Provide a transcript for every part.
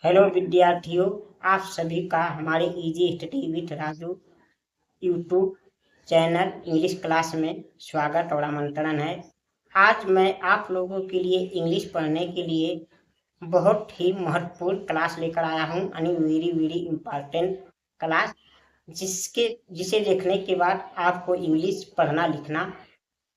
Hello विद्यार्थियों, आप सभी का हमारे easy study with Raju YouTube channel English class में स्वागत और आमंत्रण है। आज मैं आप लोगों के लिए इंग्लिश पढ़ने के लिए बहुत ही महत्वपूर्ण क्लास लेकर आया हूँ, यानी वेरी वेरी इम्पॉर्टेंट क्लास, जिसे देखने के बाद आपको इंग्लिश पढ़ना लिखना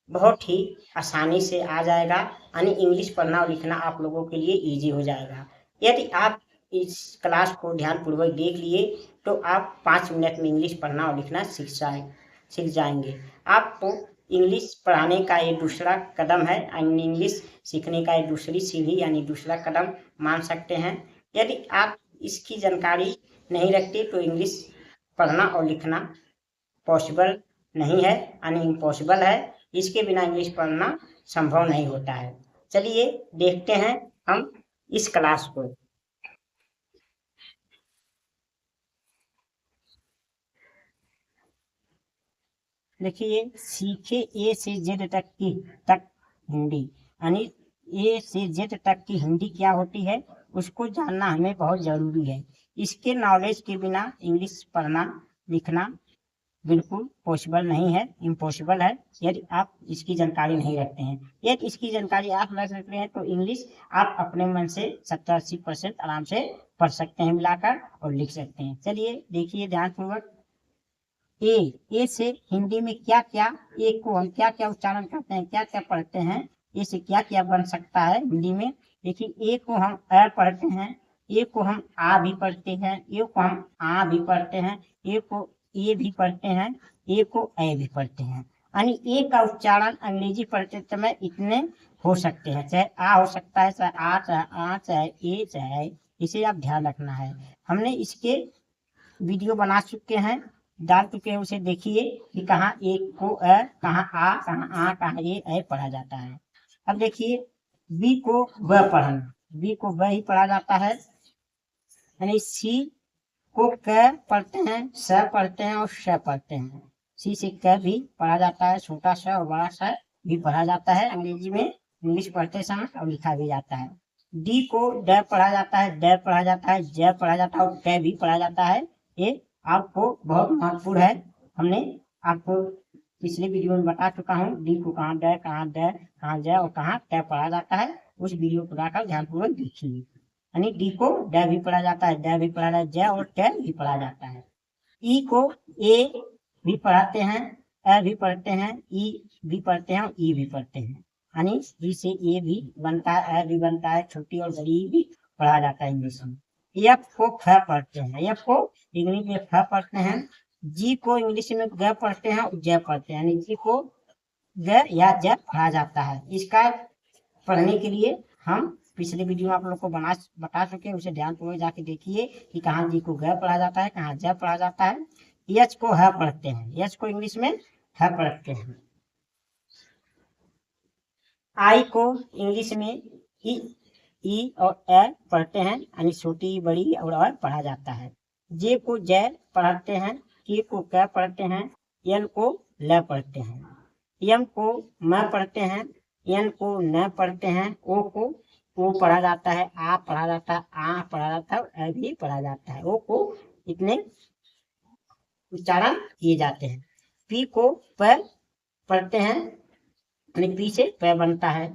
बहुत ही आसानी से आ जाएगा, यानी इंग्लिश पढ़ना और लिखना आप लोगों के लिए इजी हो जाएगा। यदि आप इस क्लास को ध्यानपूर्वक देख लिए तो आप 5 मिनट में इंग्लिश पढ़ना और लिखना सीख जाएंगे। आपको इंग्लिश पढ़ाने का ये दूसरा कदम है, यानी इंग्लिश सीखने का ये दूसरी सीढ़ी यानी दूसरा कदम मान सकते हैं। यदि आप इसकी जानकारी नहीं रखते तो इंग्लिश पढ़ना और लिखना पॉसिबल नहीं है, यानी इम्पॉसिबल है। इसके बिना इंग्लिश पढ़ना संभव नहीं होता है। चलिए देखते हैं हम इस क्लास को। देखिए, सीखे ए से जेड तक हिंदी, यानी ए से जेड तक की हिंदी क्या होती है उसको जानना हमें बहुत जरूरी है। इसके नॉलेज के बिना इंग्लिश पढ़ना लिखना बिल्कुल पॉसिबल नहीं है, इम्पॉसिबल है, यदि आप इसकी जानकारी नहीं रखते हैं। यदि इसकी जानकारी आप रख सकते हैं तो इंग्लिश आप अपने मन से 70-80% आराम से पढ़ सकते हैं मिलाकर और लिख सकते हैं। चलिए देखिए ध्यानपूर्वक। ए से हिंदी में क्या क्या, ए को हम क्या क्या उच्चारण करते हैं, क्या क्या पढ़ते हैं, ए से क्या क्या बन सकता है हिंदी में। देखिए, ए को हम अ पढ़ते हैं, ए को हम आ भी पढ़ते हैं, ए को हम आ भी पढ़ते हैं, ए को ए भी पढ़ते हैं, ए को ए भी पढ़ते हैं। यानी ए का उच्चारण अंग्रेजी पढ़ते समय इतने हो सकते हैं, चाहे आ हो सकता है, चाहे आ, चाहे आ, चाहे ए, चाहे, इसे आप ध्यान रखना है। हमने इसके वीडियो बना चुके हैं, डाल चुके हैं, उसे देखिए कि कहाँ ए को अ, कहाँ आ, कहाँ आ, कहाँ ए पढ़ा जाता है। अब देखिए, बी को ब पढ़ना, बी को ब ही पढ़ा जाता है, यानी सी को क पढ़ते हैं, स पढ़ते हैं और श पढ़ते हैं। सी से क भी पढ़ा जाता है, छोटा स और बड़ा स भी पढ़ा जाता है अंग्रेजी में, इंग्लिश पढ़ते समय और लिखा भी जाता है। डी को ड पढ़ा जाता है, ड पढ़ा जाता है, ज पढ़ा जाता है और ट भी पढ़ा जाता है। ये आपको बहुत महत्वपूर्ण है, हमने आपको पिछले वीडियो में बता चुका हूँ। डी को कहाँ ड, कहाँ द, कहाँ ज और कहाँ ट पढ़ा जाता है, उस वीडियो को जाकर ध्यानपूर्वक देखिए। यानी डी को ड भी पढ़ा जाता है, ड भी पढ़ा जाता है, ज और ट भी पढ़ा जाता है। ई को ए भी पढ़ाते हैं, अ भी पढ़ते हैं, ई भी पढ़ते हैं और ई भी पढ़ते हैं। यानी ई से ए भी बनता है, अ भी बनता है, छोटी और बड़ी भी पढ़ा जाता है इंग्लिश में। एफ को फ पढ़ते हैं, एफ को इंग्लिश में फ पढ़ते हैं। जी को इंग्लिश में ग पढ़ते हैं और ज पढ़ते हैं, यानी जी को ग या ज पढ़ा जाता है। इसका पढ़ने के लिए हम पिछले वीडियो में आप लोग को बता चुके हैं, उसे ध्यानपूर्वक जाके देखिए कि कहाँ जी को ग पढ़ा जाता है, कहाँ ज पढ़ा जाता है। एच को ह पढ़ते हैं, एच को इंग्लिश में ह पढ़ते हैं। आई को इंग्लिश में ई और ए पढ़ते हैं, यानी छोटी बड़ी और पढ़ा जाता है। जे को जय पढ़ते हैं, के को क पढ़ते हैं, एन को ल पढ़ते हैं, एम को म पढ़ते हैं, एन को न पढ़ते हैं, ओ को ओ पढ़ा जाता है, आ पढ़ा जाता है, आ पढ़ा जाता है और ए भी पढ़ा जाता है। ओ को इतने उच्चारण किए जाते हैं। पी को प पढ़ते हैं, यानी पी से प बनता है।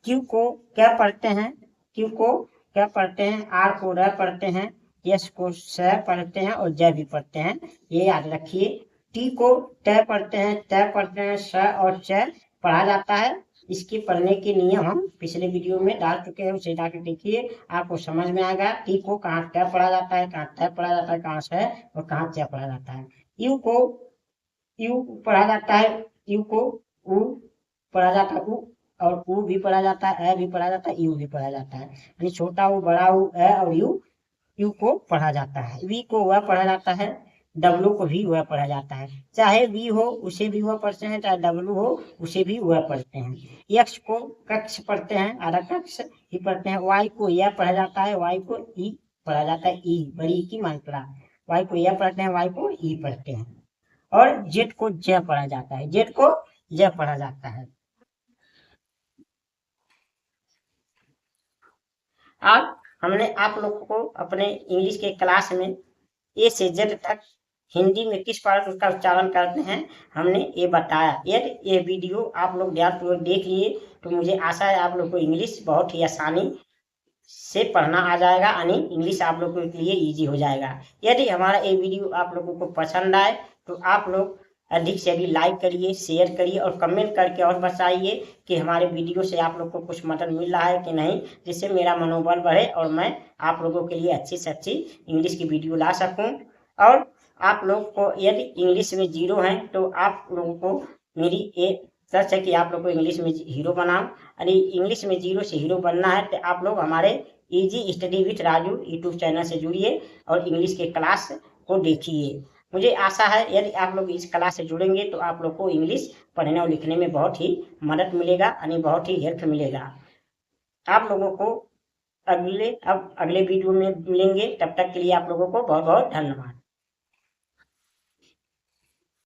क्यू को क्या पढ़ते हैं, क्यू को क्या पढ़ते हैं, आर को र पढ़ते हैं, एस को स पढ़ते हैं और ज भी पढ़ते हैं, ये याद रखिए। टी को ट पढ़ते हैं, त पढ़ते हैं, स और च पढ़ा जाता है। इसके पढ़ने के नियम हम पिछले वीडियो में डाल चुके हैं, उसे जाकर देखिए, आपको समझ में आएगा। टी को कहाँ ट पढ़ा जाता है, कहाँ त पढ़ा जाता है, कहाँ स और कहाँ च पढ़ा जाता है। यू को यू पढ़ा जाता है, यू को उ पढ़ा जाता है, उ और उ भी पढ़ा जाता है, ए भी पढ़ा जाता है, यू भी पढ़ा जाता है, यानी छोटा उ, बड़ा उ, ए और यू को पढ़ा जाता है। वी को वह पढ़ा जाता है, डब्लू को भी वह पढ़ा जाता है, चाहे वी हो उसे भी वह पढ़ते हैं, चाहे डब्लू हो उसे भी वह पढ़ते हैं। एक्स को कक्ष पढ़ते हैं, आधा कक्ष ही पढ़ते हैं। वाई को यह पढ़ा जाता है, वाई को ई पढ़ा जाता है, ई बड़ी की मात्रा, वाई को यह पढ़ते हैं, वाई को ई पढ़ते हैं। और जेड को ज पढ़ा जाता है, जेड को ज पढ़ा जाता है। आज हमने आप लोगों को अपने इंग्लिश के क्लास में ए से जेड तक हिंदी में किस प्रकार उसका उच्चारण करते हैं हमने ये बताया। यदि ये वीडियो आप लोग ध्यानपूर्वक देख लिए तो मुझे आशा है आप लोग को इंग्लिश बहुत ही आसानी से पढ़ना आ जाएगा, यानी इंग्लिश आप लोगों के लिए इजी हो जाएगा। यदि हमारा ये वीडियो आप लोगों को पसंद आए तो आप लोग अधिक से अधिक लाइक करिए, शेयर करिए और कमेंट करके और बताइए कि हमारे वीडियो से आप लोग को कुछ मदद मिल रहा है कि नहीं, जिससे मेरा मनोबल बढ़े और मैं आप लोगों के लिए अच्छी से अच्छी इंग्लिश की वीडियो ला सकूं। और आप लोग को यदि इंग्लिश में जीरो हैं तो आप लोगों को मेरी एक सच है कि आप लोग को इंग्लिश में हीरो बनाओ। अरे इंग्लिश में जीरो से हीरो बनना है तो आप लोग हमारे easy study with Raju YouTube channel से जुड़िए और इंग्लिश के क्लास को देखिए। मुझे आशा है यदि आप लोग इस क्लास से जुड़ेंगे तो आप लोग को इंग्लिश पढ़ने और लिखने में बहुत ही मदद मिलेगा, यानी बहुत ही हेल्प मिलेगा। आप लोगों को अगले वीडियो में मिलेंगे, तब तक के लिए आप लोगों को बहुत बहुत धन्यवाद।